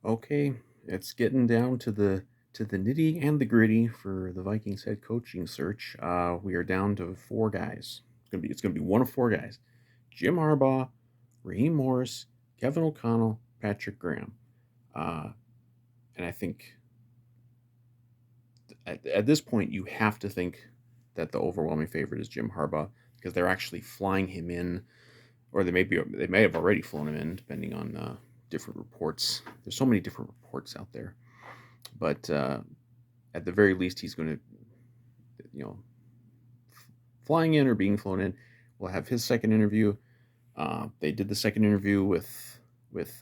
Okay, it's getting down to the nitty and the gritty for the Vikings head coaching search. We are down to four guys. It's gonna be one of four guys: Jim Harbaugh, Raheem Morris, Kevin O'Connell, Patrick Graham. Uh, and I think at this point you have to think that the overwhelming favorite is Jim Harbaugh because they're actually flying him in, or they may have already flown him in, depending on different reports. There's so many different reports out there, but at the very least, he's going to, you know, flying in or being flown in. We'll have his second interview. They did the second interview with with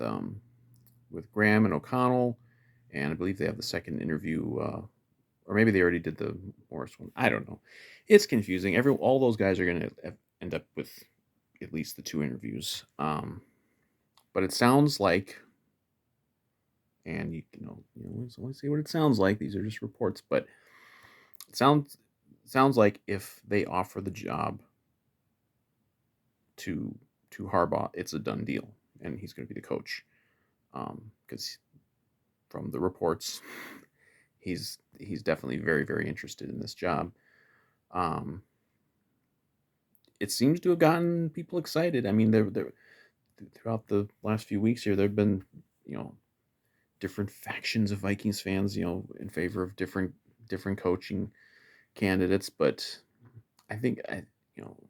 Graham and O'Connell, and I believe they have the second interview, or maybe they already did the Morris one. I don't know. It's confusing. All those guys are going to end up with at least the two interviews. But it sounds like, and let's only see what it sounds like. These are just reports, but it sounds like if they offer the job to Harbaugh, it's a done deal, and he's going to be the coach. Because from the reports, he's definitely very very interested in this job. Um, it seems to have gotten people excited. I mean, they're throughout the last few weeks here, there've been you know different factions of Vikings fans, in favor of different coaching candidates, but I think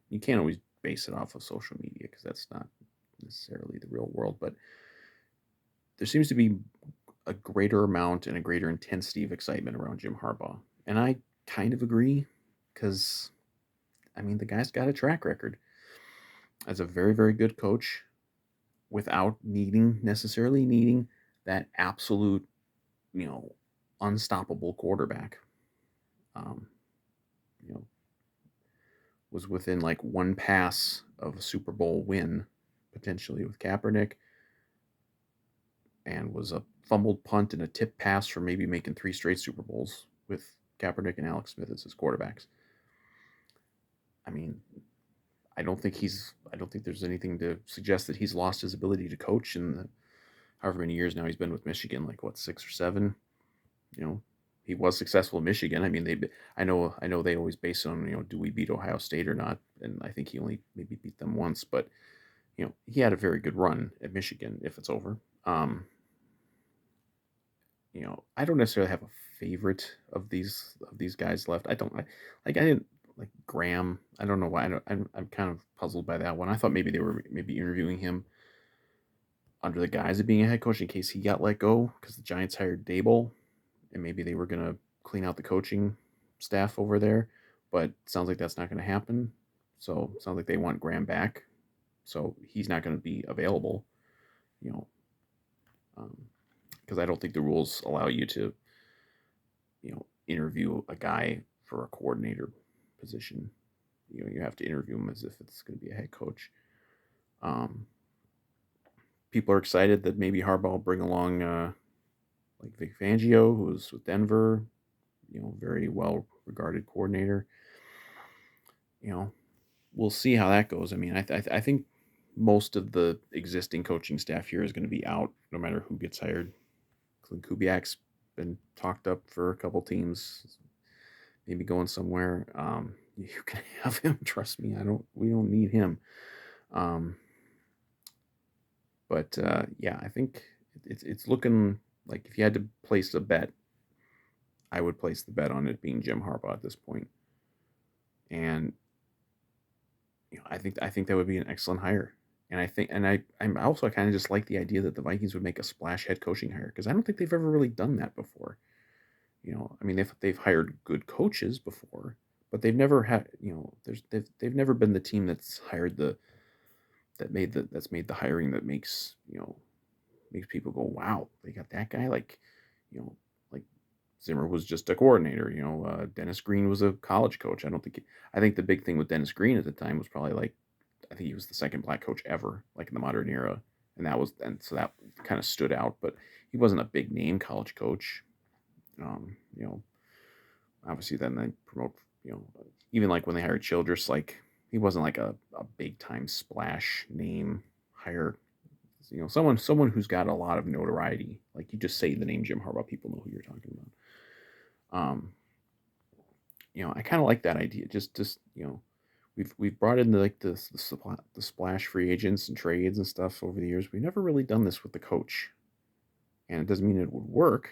you can't always base it off of social media because that's not necessarily the real world. But there seems to be a greater amount and a greater intensity of excitement around Jim Harbaugh, and I kind of agree because I mean the guy's got a track record as a very very good coach without necessarily needing that absolute you know unstoppable quarterback. Um, you know, was within like one pass of a Super Bowl win, potentially with Kaepernick, and was a fumbled punt and a tip pass for maybe making three straight Super Bowls with Kaepernick and Alex Smith as his quarterbacks. I mean, I don't think there's anything to suggest that he's lost his ability to coach in the however many years now he's been with Michigan, like what, 6 or 7. You know, he was successful in Michigan. I mean, I know they always base it on do we beat Ohio State or not, and I think he only maybe beat them once, but he had a very good run at Michigan. If it's over, I don't necessarily have a favorite of these guys left. I didn't like Graham. I don't know why. I'm kind of puzzled by that one. I thought maybe they were maybe interviewing him under the guise of being a head coach in case he got let go because the Giants hired Dable, and maybe they were gonna clean out the coaching staff over there. But it sounds like that's not going to happen. So it sounds like they want Graham back. So he's not going to be available. You know, because I don't think the rules allow you to interview a guy for a coordinator position. You have to interview him as if it's going to be a head coach. Um, People are excited that maybe Harbaugh will bring along like Vic Fangio, who was with Denver, very well regarded coordinator. You know, we'll see how that goes. I mean, I think most of the existing coaching staff here is going to be out, no matter who gets hired. Clint Kubiak's been talked up for a couple teams, maybe going somewhere. You can have him. Trust me, I don't. We don't need him. Um, but yeah, I think it's looking like if you had to place a bet, I would place the bet on it being Jim Harbaugh at this point. And I think that would be an excellent hire. And I'm also kind of just like the idea that the Vikings would make a splash head coaching hire because I don't think they've ever really done that before. I mean they've hired good coaches before, but they've never had they've never been the team that's hired that's made the hiring that makes people go, wow, they got that guy. Like like Zimmer was just a coordinator. Dennis Green was a college coach. I think the big thing with Dennis Green at the time was probably like I think he was the second black coach ever, like in the modern era, and so that kind of stood out. But he wasn't a big name college coach. Um, you know, Obviously then they promote. Even like when they hired Childress, like he wasn't like a big time splash name hire. someone who's got a lot of notoriety. Like you just say the name Jim Harbaugh, people know who you're talking about. I kind of like that idea. Just we've brought in the splash free agents and trades and stuff over the years. We've never really done this with the coach, and it doesn't mean it would work.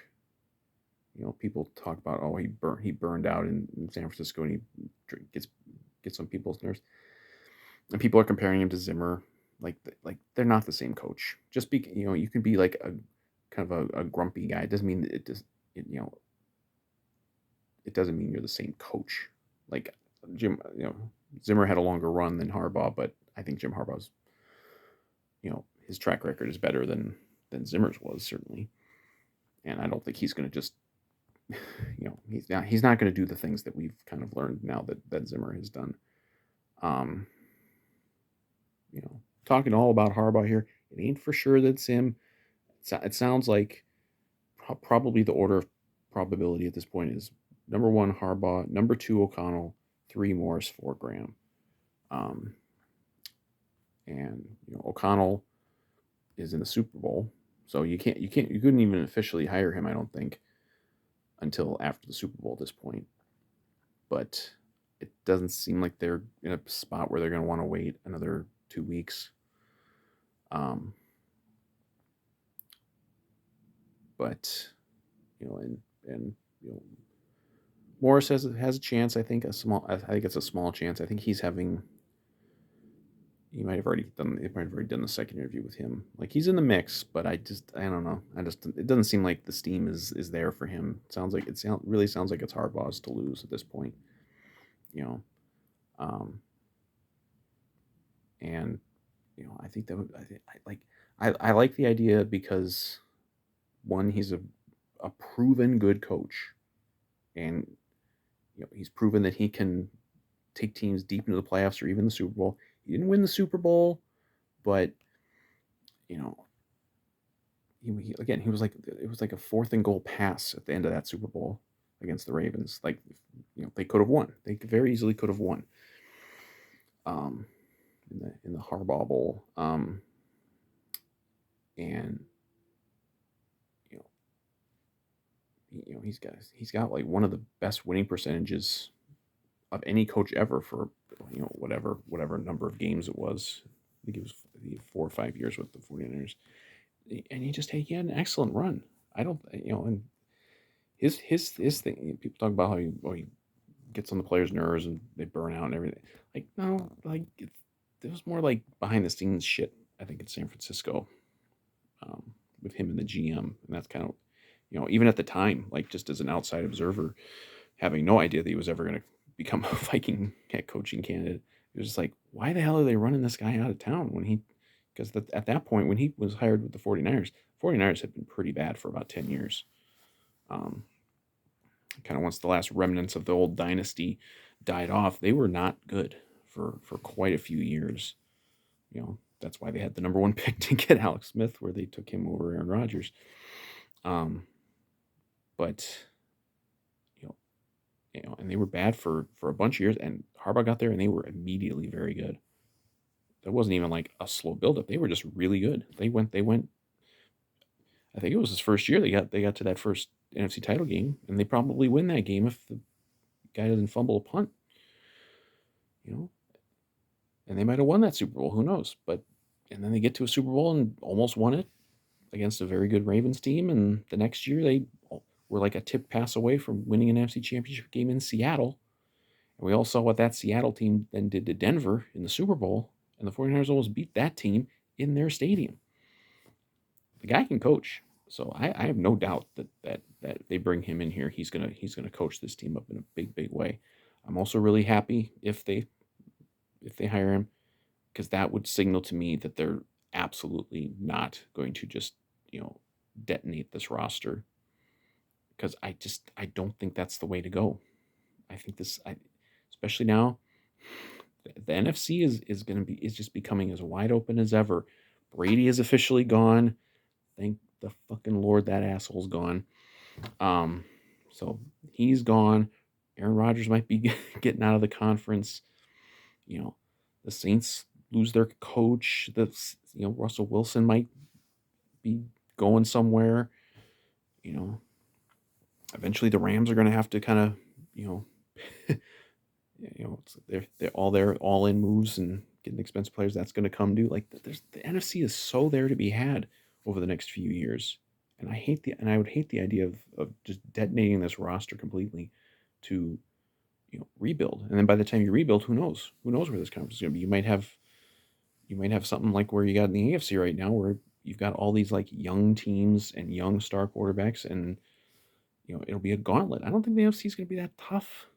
People talk about, oh, he burned out in San Francisco and he gets on people's nerves, and people are comparing him to Zimmer. Like they're not the same coach. Just you can be like a kind of a grumpy guy. It doesn't mean it does. It doesn't mean you're the same coach. Like Zimmer had a longer run than Harbaugh, but I think Jim Harbaugh's, his track record is better than Zimmer's was, certainly. And I don't think he's going to just, he's not going to do the things that we've kind of learned now that Zimmer has done. Um, Talking all about Harbaugh here, it ain't for sure that's him. It sounds like probably the order of probability at this point is number one Harbaugh, number two O'Connell, three Morris, four Graham. Um, and O'Connell is in the Super Bowl, so you couldn't even officially hire him, I don't think, until after the Super Bowl at this point. But it doesn't seem like they're in a spot where they're going to want to wait another 2 weeks. But and Morris has a chance. I think it's a small chance. I think he's having. He might have already done the second interview with him. Like he's in the mix, but I don't know. It doesn't seem like the steam is there for him. Really sounds like it's Harbaugh's to lose at this point. And I think that I like the idea because one, he's a proven good coach, and he's proven that he can take teams deep into the playoffs or even the Super Bowl. He didn't win the Super Bowl, but he was like, it was like a 4th and goal pass at the end of that Super Bowl against the Ravens. Like they could have won. They very easily could have won. In the Harbaugh Bowl. And he's got like one of the best winning percentages of any coach ever for whatever number of games it was. I think it was 4 or 5 years with the 49ers. And he had an excellent run. I don't and his thing, people talk about how he gets on the players' nerves and they burn out and everything. Like no, like it was more like behind the scenes shit, I think, in San Francisco, with him and the GM, and that's kind of even at the time, like just as an outside observer, having no idea that he was ever going to become a Viking head coaching candidate. It was just like, why the hell are they running this guy out of town because at that point when he was hired with the 49ers had been pretty bad for about 10 years. Kind of once the last remnants of the old dynasty died off, they were not good for quite a few years. That's why they had the number one pick to get Alex Smith, where they took him over Aaron Rodgers. But and they were bad for a bunch of years, and Harbaugh got there and they were immediately very good. That wasn't even like a slow buildup. They were just really good. They went. I think it was his first year. They got to that first NFC title game, and they probably win that game if the guy doesn't fumble a punt. And they might have won that Super Bowl. Who knows? And then they get to a Super Bowl and almost won it against a very good Ravens team. And the next year they were like a tip pass away from winning an NFC Championship game in Seattle. And we all saw what that Seattle team then did to Denver in the Super Bowl. And the 49ers almost beat that team in their stadium. The guy can coach. So I have no doubt that they bring him in here. He's gonna coach this team up in a big way. I'm also really happy if they hire him, because that would signal to me that they're absolutely not going to just detonate this roster, because I don't think that's the way to go. I think especially now, the NFC is just becoming as wide open as ever. Brady is officially gone. Thank the fucking Lord that asshole's gone. So he's gone. Aaron Rodgers might be getting out of the conference. The Saints lose their coach. Russell Wilson might be going somewhere. You know, eventually the Rams are going to have to kind of, you know, they're all in moves and getting expensive players. That's going to come due. Like the NFC is so there to be had over the next few years, and I would hate the idea of just detonating this roster completely to rebuild. And then by the time you rebuild, who knows where this conference is going to be. You might have something like where you got in the AFC right now, where you've got all these like young teams and young star quarterbacks, and it'll be a gauntlet. I don't think the AFC is going to be that tough,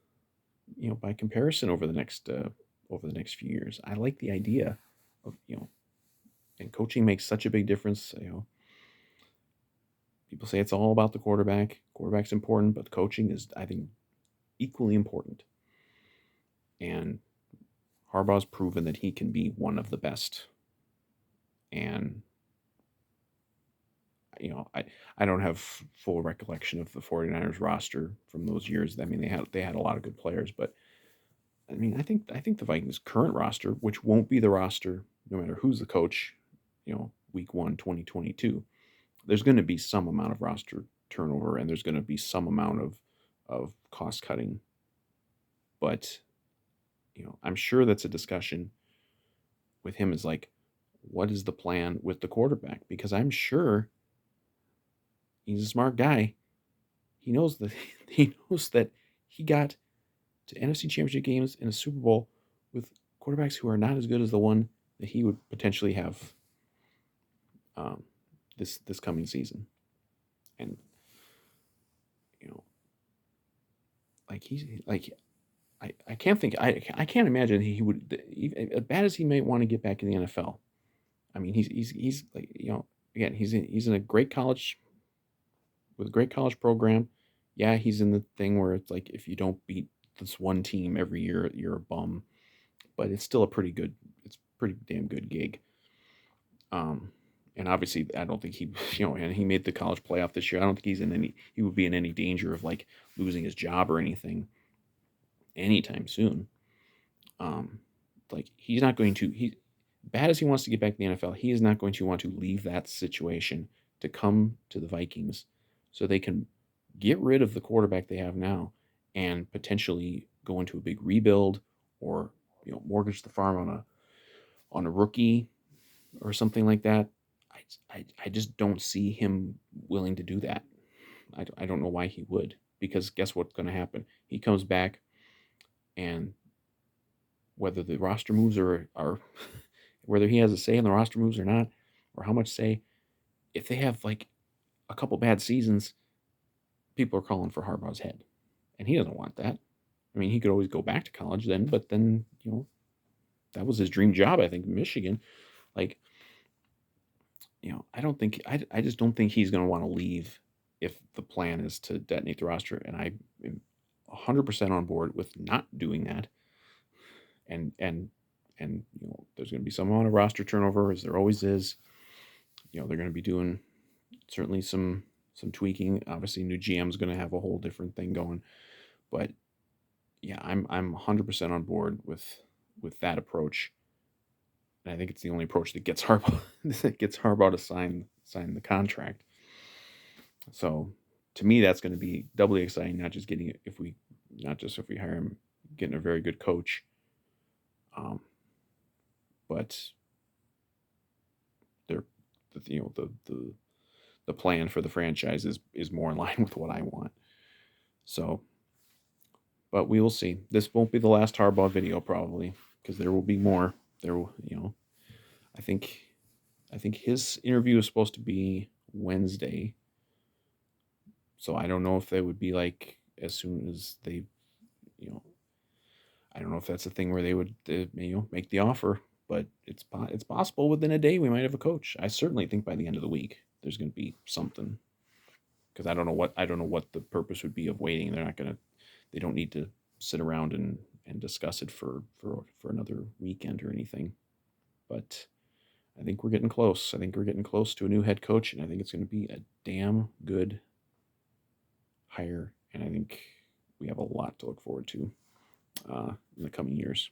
by comparison over the next few years. I like the idea of and coaching makes such a big difference. People say it's all about the quarterback. Quarterback's important, but coaching is, I think, equally important. And Harbaugh's proven that he can be one of the best. And I don't have full recollection of the 49ers roster from those years. I mean, they had a lot of good players, but I mean, I think the Vikings current roster, which won't be the roster no matter who's the coach, week 1 2022, there's going to be some amount of roster turnover, and there's going to be some amount of cost cutting. But I'm sure that's a discussion with him, is like, what is the plan with the quarterback? Because I'm sure he's a smart guy. He knows that he got to NFC Championship games in a Super Bowl with quarterbacks who are not as good as the one that he would potentially have this coming season. And like he's like I can't think I can't imagine he would, as bad as he might want to get back in the NFL. I mean, he's like, again, he's in a great college with a great college program. Yeah, he's in the thing where it's like, if you don't beat this one team every year, you're a bum. But it's still it's pretty damn good gig. And obviously, I don't think he, and he made the college playoff this year. I don't think he would be in any danger of like losing his job or anything anytime soon. Like he's not going to, bad as he wants to get back in the NFL, he is not going to want to leave that situation to come to the Vikings so they can get rid of the quarterback they have now and potentially go into a big rebuild, or mortgage the farm on a rookie or something like that. I just don't see him willing to do that. I don't know why he would, because guess what's going to happen? He comes back, and whether the roster moves are whether he has a say in the roster moves or not, or how much say, if they have like a couple bad seasons, people are calling for Harbaugh's head, and he doesn't want that. I mean, he could always go back to college then, but then that was his dream job, I think, in Michigan. Like, I just don't think he's going to want to leave if the plan is to detonate the roster, and I am 100% on board with not doing that. And there's going to be some amount of roster turnover, as there always is. They're going to be doing certainly some tweaking. Obviously, new GM's going to have a whole different thing going, but yeah, I'm 100% on board with that approach. And I think it's the only approach that gets Harbaugh to sign the contract. So to me, that's going to be doubly exciting. Not just if we hire him, getting a very good coach, but they're the plan for the franchise is more in line with what I want. So, but we will see. This won't be the last Harbaugh video, probably, because there will be more. There will, I think his interview is supposed to be Wednesday. So I don't know if they would be like as soon as they, I don't know if that's a thing where they would, make the offer. But it's possible within a day we might have a coach. I certainly think by the end of the week there's going to be something, because I don't know what the purpose would be of waiting. They don't need to sit around and discuss it for another weekend or anything. But I think we're getting close. I think we're getting close to a new head coach, and I think it's going to be a damn good hire. And I think we have a lot to look forward to in the coming years.